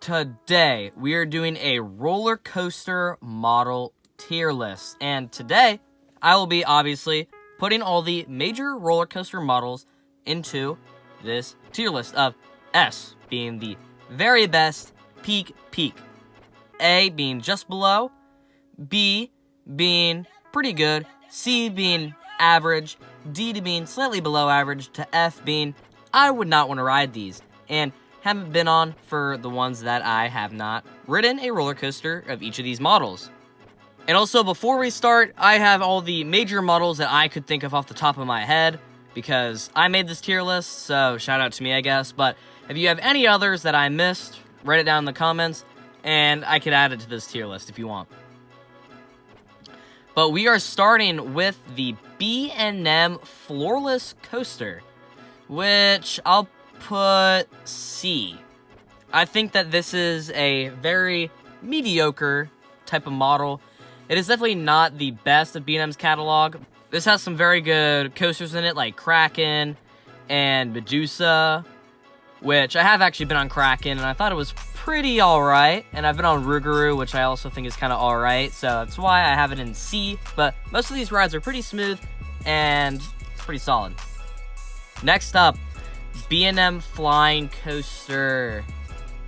Today, we are doing a roller coaster model tier list. And today, I will be obviously putting all the major roller coaster models into this tier list of S being the very best, peak, A being just below, B being pretty good, C being average, D to being slightly below average, to F being I would not want to ride these, and haven't been on for the ones that I have not ridden a roller coaster of each of these models. And also, before we start, I have all the major models that I could think of off the top of my head, because I made this tier list, so shout out to me, I guess. But if you have any others that I missed, write it down in the comments, and I could add it to this tier list if you want. But we are starting with the B&M Floorless Coaster, which I'll put C. I think that this is a very mediocre type of model. It is definitely not the best of B&M's catalog. This has some very good coasters in it, like Kraken and Medusa, which I have actually been on Kraken, and I thought it was pretty alright. And I've been on Rougarou, which I also think is kind of alright, so that's why I have it in C. But most of these rides are pretty smooth and pretty solid. Next up, B&M Flying Coaster.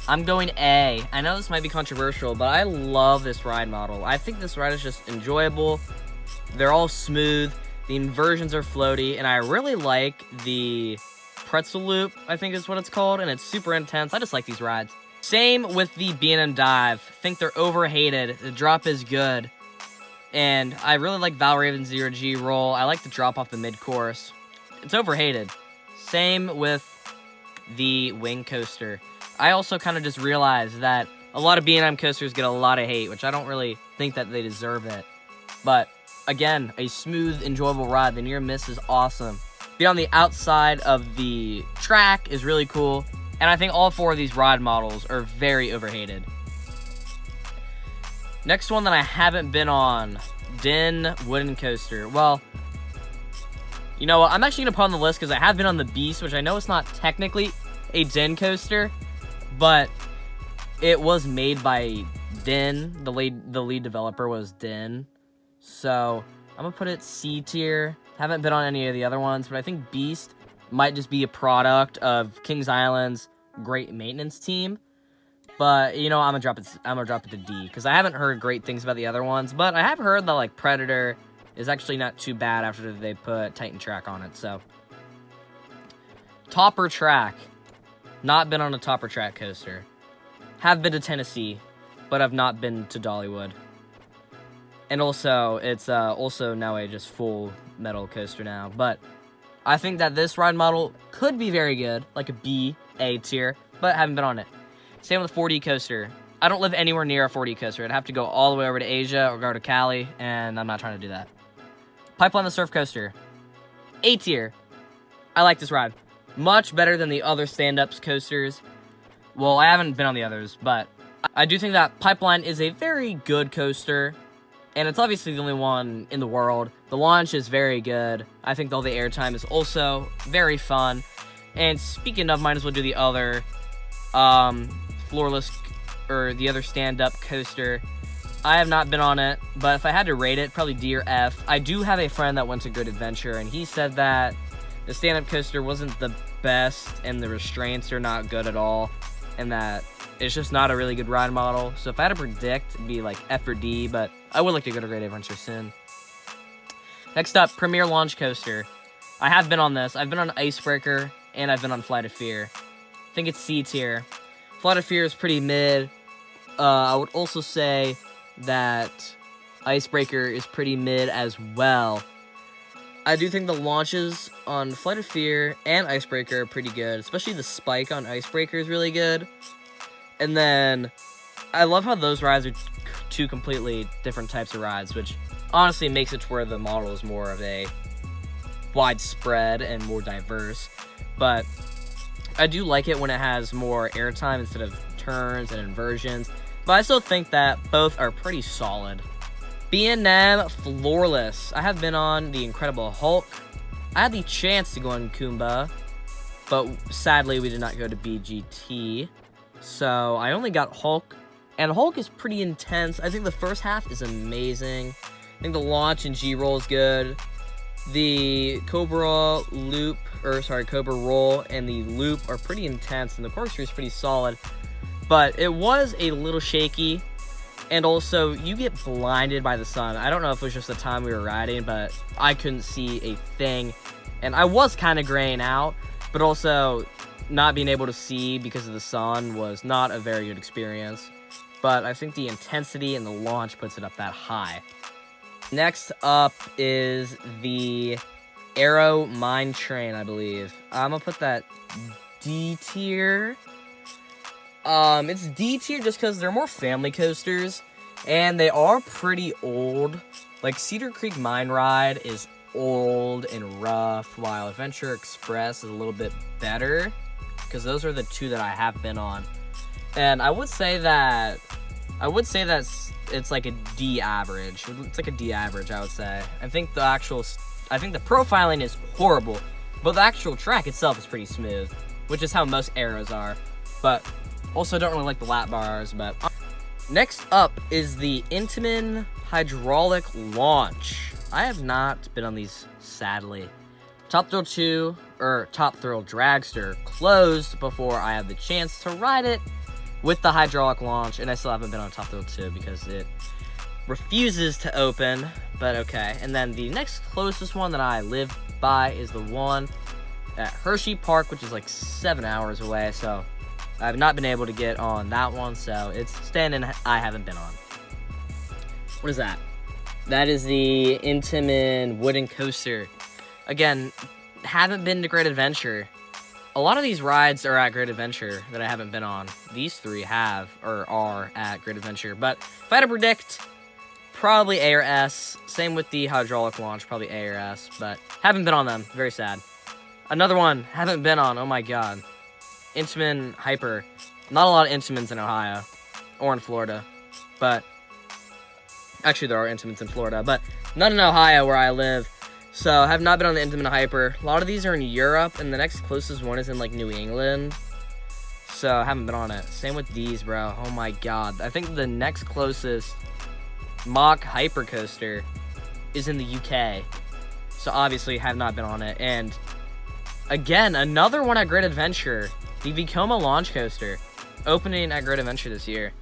I'm going A. I know this might be controversial, but I love this ride model. I think this ride is just enjoyable. They're all smooth. The inversions are floaty, and I really like the pretzel loop, I think is what it's called, and it's super intense. I just like these rides. Same with the B&M Dive. I think they're overhated. The drop is good. And I really like Valraven's 0G roll. I like the drop off the mid-course. It's overhated. Same with the Wing Coaster. I also kind of just realized that a lot of B&M coasters get a lot of hate, which I don't really think that they deserve it. But again, a smooth, enjoyable ride. The near miss is awesome. Being on the outside of the track is really cool. And I think all four of these ride models are very overhated. Next one that I haven't been on, Den Wooden Coaster. Well, you know what? I'm actually going to put on the list because I have been on the Beast, which I know it's not technically a Den coaster, but it was made by Den. The lead developer was Den. So I'm going to put it C tier. Haven't been on any of the other ones, but I think Beast might just be a product of Kings Island's great maintenance team. But, you know, I'm going to drop it to D because I haven't heard great things about the other ones, but I have heard that, like, Predator is actually not too bad after they put Titan Track on it, so. Topper Track. Not been on a Topper Track coaster. Have been to Tennessee, but I've not been to Dollywood. And also, it's also now a just full metal coaster now. But I think that this ride model could be very good, like a B, A tier, but haven't been on it. Same with the 4D coaster. I don't live anywhere near a 4D coaster. I'd have to go all the way over to Asia or go to Cali, and I'm not trying to do that. Pipeline the Surf Coaster. A tier. I like this ride. Much better than the other stand-ups coasters. Well, I haven't been on the others, but I do think that Pipeline is a very good coaster, and it's obviously the only one in the world. The launch is very good. I think all the airtime is also very fun. And speaking of, might as well do the other floorless, or the other stand-up coaster. I have not been on it, but if I had to rate it, probably D or F. I do have a friend that went to Good Adventure, and he said that the stand-up coaster wasn't the best, and the restraints are not good at all, and that it's just not a really good ride model. So if I had to predict, it'd be like F or D, but I would like to go to Great Adventure soon. Next up, Premier Launch Coaster. I have been on this. I've been on Icebreaker, and I've been on Flight of Fear. I think it's C tier. Flight of Fear is pretty mid. I would also say that Icebreaker is pretty mid as well. I do think the launches on Flight of Fear and Icebreaker are pretty good, especially the spike on Icebreaker is really good. And then I love how those rides are two completely different types of rides, which honestly makes it to where the model is more of a widespread and more diverse. But I do like it when it has more airtime instead of turns and inversions. But I still think that both are pretty solid. B&M Floorless. I have been on the Incredible Hulk. I had the chance to go on Kumba, but sadly we did not go to BGT. So I only got Hulk, and Hulk is pretty intense. I think the first half is amazing. I think the launch and G-roll is good. The Cobra Roll and the loop are pretty intense, and the corkscrew is pretty solid. But it was a little shaky, and also you get blinded by the sun. I don't know if it was just the time we were riding, but I couldn't see a thing. And I was kind of graying out, but also not being able to see because of the sun was not a very good experience. But I think the intensity and the launch puts it up that high. Next up is the Aero Mine Train, I believe. I'm gonna put that D tier. It's D tier just because they're more family coasters, and they are pretty old. Like, Cedar Creek Mine Ride is old and rough, while Adventure Express is a little bit better, because those are the two that I have been on. And I would say that it's like a D average. It's like a D average, I would say. I think the profiling is horrible, but the actual track itself is pretty smooth, which is how most arrows are. But also don't really like the lap bars. But next up is the Intamin hydraulic launch. I have not been on these, sadly. Top Thrill Dragster closed before I had the chance to ride it with the hydraulic launch, and I still haven't been on Top Thrill 2 because it refuses to open, but okay. And then the next closest one that I live by is the one at Hershey Park, which is like 7 hours away, so I've not been able to get on that one, so it's standing I haven't been on. What is that? That is the Intamin wooden coaster. Again, haven't been to Great Adventure. A lot of these rides are at Great Adventure that I haven't been on. These three are at Great Adventure. But if I had to predict, probably A or S. Same with the hydraulic launch, probably A or S. But haven't been on them. Very sad. Another one, haven't been on. Oh my god. Intamin Hyper. Not a lot of Intamins in Ohio. Or in Florida. But actually, there are Intamins in Florida. But none in Ohio where I live. So, I have not been on the Intamin Hyper. A lot of these are in Europe, and the next closest one is in, like, New England. So, I haven't been on it. Same with these, bro. Oh, my God. I think the next closest mock Hyper coaster is in the UK. So, obviously, have not been on it. And, again, another one at Great Adventure. The Vekoma Launch Coaster. Opening at Great Adventure this year.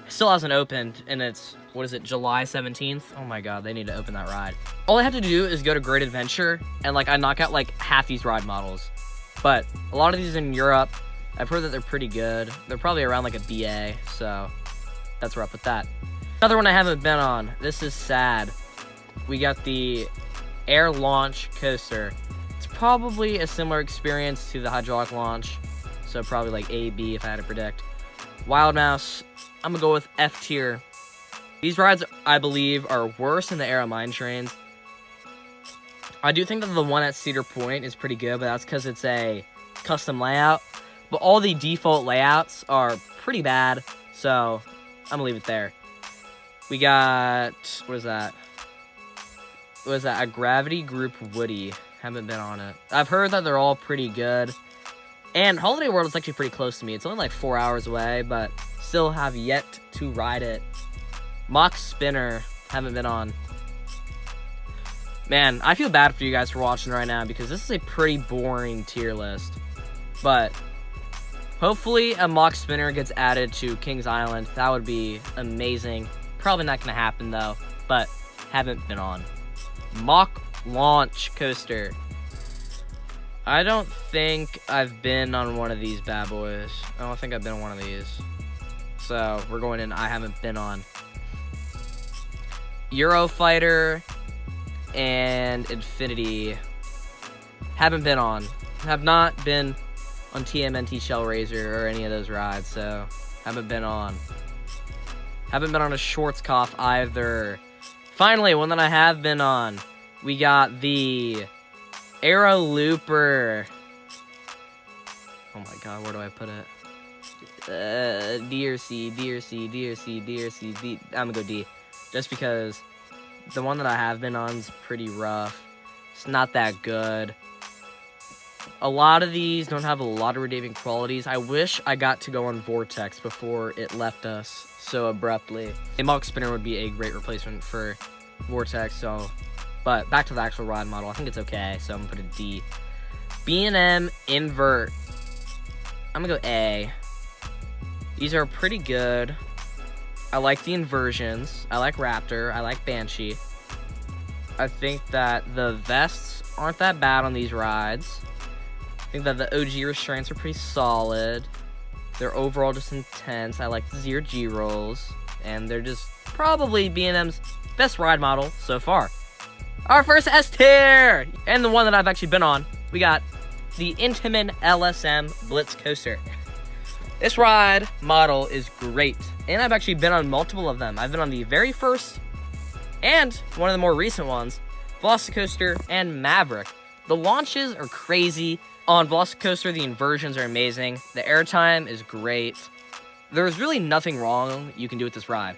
Still hasn't opened, and it's, what is it, July 17th? Oh my god, they need to open that ride. All I have to do is go to Great Adventure, and like I knock out like half these ride models. But a lot of these in Europe, I've heard that they're pretty good. They're probably around like a BA, so that's where up with that. Another one I haven't been on. This is sad. We got the Air Launch Coaster. It's probably a similar experience to the hydraulic launch, so probably like A, B if I had to predict. Wild Mouse, I'm gonna go with F tier. These rides, I believe, are worse than the Aero Mine Trains. I do think that the one at Cedar Point is pretty good, but that's because it's a custom layout. But all the default layouts are pretty bad, so I'm gonna leave it there. We got, what is that? What is that? A Gravity Group Woody. Haven't been on it. I've heard that they're all pretty good. And Holiday World is actually pretty close to me. It's only like 4 hours away, but still have yet to ride it. Mock Spinner, haven't been on. Man, I feel bad for you guys for watching right now because this is a pretty boring tier list. But hopefully a Mock Spinner gets added to Kings Island. That would be amazing. Probably not going to happen though, but haven't been on. Mock Launch Coaster. I don't think I've been on one of these bad boys. I don't think I've been on one of these. So, we're going in I haven't been on. Eurofighter and Infinity. Haven't been on. Have not been on TMNT Shellraiser or any of those rides, so haven't been on. Haven't been on a Schwarzkopf either. Finally, one that I have been on. We got the Aero Looper. Oh my god, where do I put it? D or C, D or C, D or C, D or C, D. I'm gonna go D. Just because the one that I have been on is pretty rough. It's not that good. A lot of these don't have a lot of redeeming qualities. I wish I got to go on Vortex before it left us so abruptly. A Mulch Spinner would be a great replacement for Vortex, so... But back to the actual ride model. I think it's okay, so I'm going to put a D. B&M Invert. I'm going to go A. These are pretty good. I like the inversions. I like Raptor. I like Banshee. I think that the vests aren't that bad on these rides. I think that the OG restraints are pretty solid. They're overall just intense. I like the 0G rolls. And they're just probably B&M's best ride model so far. Our first S tier! And the one that I've actually been on. We got the Intamin LSM Blitz Coaster. This ride model is great. And I've actually been on multiple of them. I've been on the very first and one of the more recent ones, Velocicoaster and Maverick. The launches are crazy. On Velocicoaster, the inversions are amazing. The airtime is great. There's really nothing wrong you can do with this ride.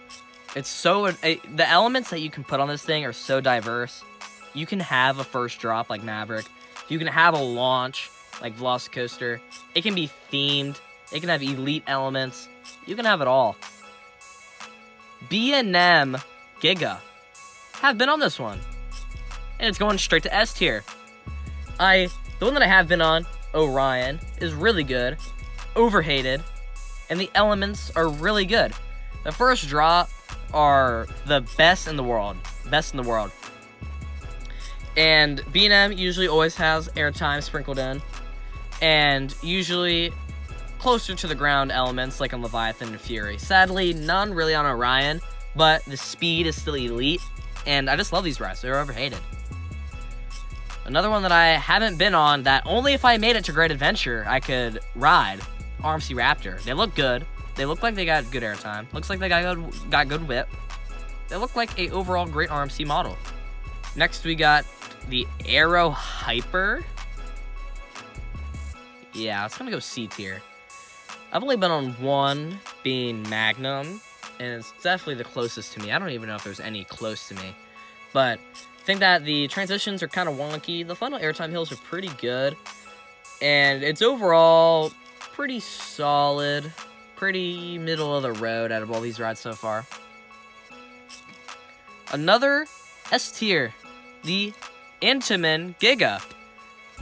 It's so... the elements that you can put on this thing are so diverse. You can have a first drop like Maverick. You can have a launch like Velocicoaster. It can be themed. It can have elite elements. You can have it all. B&M Giga. Have been on this one. And it's going straight to S tier. The one that I have been on, Orion, is really good. Overhated. And the elements are really good. The first drop are the best in the world. Best in the world. And B&M usually always has airtime sprinkled in. And usually closer to the ground elements like on Leviathan and Fury. Sadly, none really on Orion. But the speed is still elite. And I just love these rides. They're overhated. Another one that I haven't been on that only if I made it to Great Adventure I could ride. RMC Raptor. They look good. They look like they got good airtime. Looks like they got good whip. They look like a overall great RMC model. Next we got the Aero Hyper. Yeah, it's gonna go C tier. I've only been on one, being Magnum, and it's definitely the closest to me. I don't even know if there's any close to me. But I think that the transitions are kind of wonky. The final airtime hills are pretty good. And it's overall pretty solid. Pretty middle of the road out of all these rides so far. Another S tier. The Intamin Giga.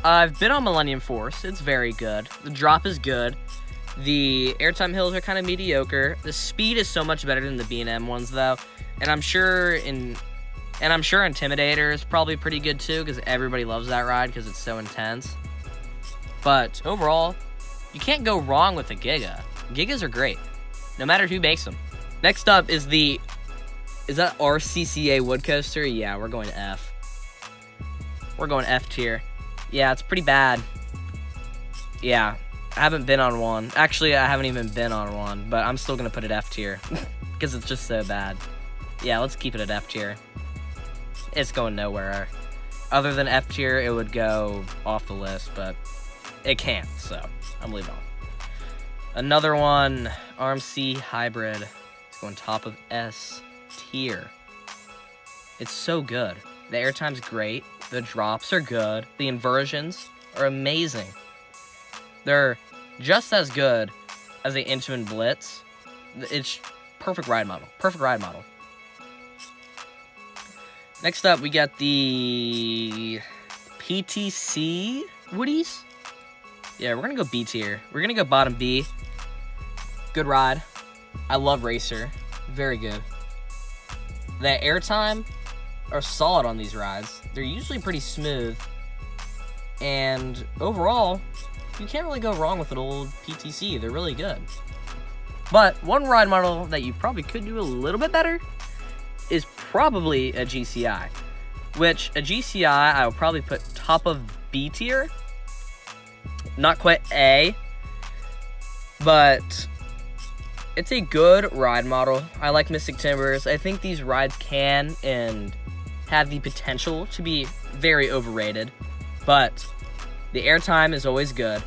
I've been on Millennium Force. It's very good. The drop is good. The airtime hills are kind of mediocre. The speed is so much better than the B&M ones, though. And I'm sure Intimidator is probably pretty good, too, because everybody loves that ride because it's so intense. But overall, you can't go wrong with the Giga. Gigas are great, no matter who makes them. Next up is the... Is that RCCA Wood Coaster? Yeah, we're going to F. We're going F tier. Yeah, it's pretty bad. Yeah, I haven't been on one. Actually, I haven't even been on one, but I'm still going to put it F tier because it's just so bad. Yeah, let's keep it at F tier. It's going nowhere. Other than F tier, it would go off the list, but it can't, so I'm leaving on. Another one, RMC Hybrid. It's going top of S tier. It's so good. The airtime's great. The drops are good. The inversions are amazing. They're just as good as the Intamin Blitz. It's perfect ride model. Perfect ride model. Next up, we got the PTC Woodies. Yeah, we're going to go B tier. We're going to go bottom B. Good ride. I love Racer. Very good. The airtime are solid on these rides. They're usually pretty smooth. And overall, you can't really go wrong with an old PTC. They're really good. But one ride model that you probably could do a little bit better is probably a GCI. Which, a GCI, I will probably put top of B tier. Not quite A. But it's a good ride model. I like Mystic Timbers. I think these rides can and have the potential to be very overrated. But the airtime is always good.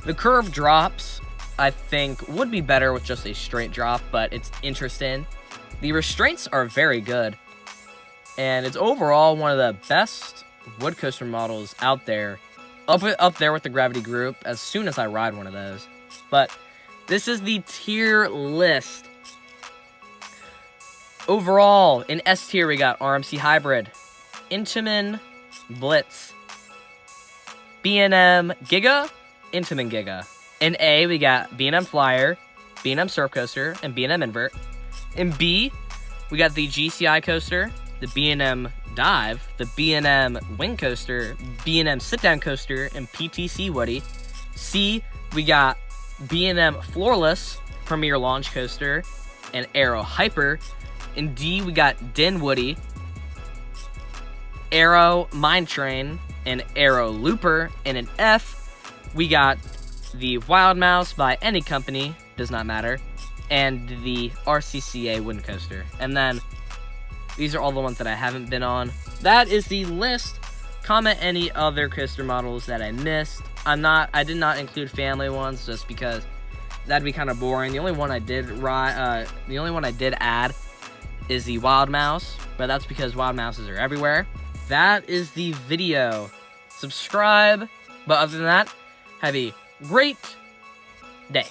The curve drops, I think, would be better with just a straight drop, but it's interesting. The restraints are very good. And it's overall one of the best wood coaster models out there up there with the Gravity Group as soon as I ride one of those. But this is the tier list. Overall, in S tier, we got RMC Hybrid, Intamin Blitz, B&M Giga, Intamin Giga. In A, we got B&M Flyer, B&M Surf Coaster, and B&M Invert. In B, we got the GCI Coaster, the B&M Dive, the B&M Wing Coaster, B&M Sit-Down Coaster, and PTC Woody. C, we got B&M Floorless, Premier Launch Coaster, and Aero Hyper. In D, we got Den Woody, Aero Mine Train, and Aero Looper. And in F, we got the Wild Mouse by any company, does not matter, and the RCCA Wind Coaster. And then these are all the ones that I haven't been on. That is the list. Comment any other coaster models that I missed. I did not include family ones just because that'd be kind of boring. The only one I did add is the Wild Mouse, but that's because Wild Mouses are everywhere. That is the video. Subscribe, but other than that, have a great day.